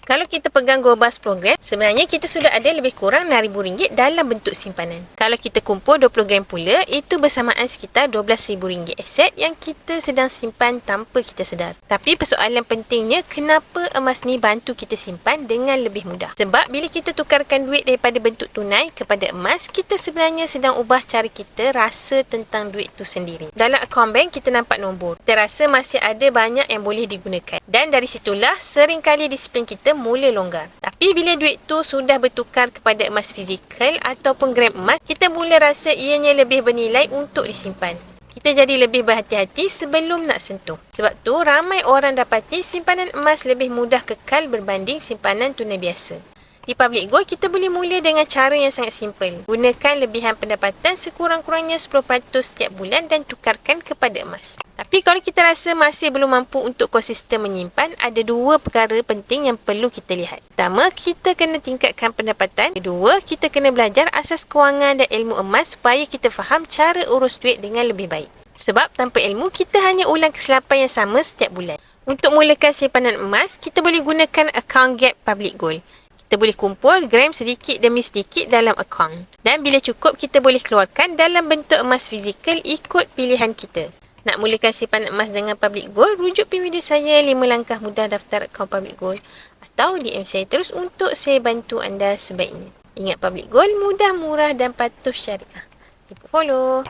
Kalau kita pegang Goldbars program, sebenarnya kita sudah ada lebih kurang RM6,000 dalam bentuk simpanan. Kalau kita kumpul 20 gram pula, itu bersamaan sekitar RM12,000 aset yang kita sedang simpan tanpa kita sedar. Tapi persoalan pentingnya, kenapa emas ni bantu kita simpan dengan lebih mudah? Sebab bila kita tukarkan duit daripada bentuk tunai kepada emas, kita sebenarnya sedang ubah cara kita rasa tentang duit tu sendiri. Dalam akaun bank, kita nampak nombor. Kita rasa masih ada banyak yang boleh digunakan. Dan dari situlah, seringkali disiplin kita mula longgar. Tapi bila duit tu sudah bertukar kepada emas fizikal ataupun gram emas, kita mula rasa ianya lebih bernilai untuk disimpan. Kita jadi lebih berhati-hati sebelum nak sentuh. Sebab tu, ramai orang dapati simpanan emas lebih mudah kekal berbanding simpanan tunai biasa. Di Public Gold, kita boleh mula dengan cara yang sangat simple. Gunakan lebihan pendapatan sekurang-kurangnya 10% setiap bulan dan tukarkan kepada emas. Tapi kalau kita rasa masih belum mampu untuk konsisten menyimpan, ada dua perkara penting yang perlu kita lihat. Pertama, kita kena tingkatkan pendapatan. Kedua, kita kena belajar asas kewangan dan ilmu emas supaya kita faham cara urus duit dengan lebih baik. Sebab tanpa ilmu, kita hanya ulang kesilapan yang sama setiap bulan. Untuk mulakan simpanan emas, kita boleh gunakan account Gap Public Gold. Kita boleh kumpul gram sedikit demi sedikit dalam akaun. Dan bila cukup, kita boleh keluarkan dalam bentuk emas fizikal ikut pilihan kita. Nak mulakan simpanan emas dengan Public Gold, rujuk pergi video saya 5 langkah mudah daftar akaun Public Gold. Atau DM saya terus untuk saya bantu anda sebaiknya. Ingat Public Gold mudah, murah dan patuh syariah. Ikut follow.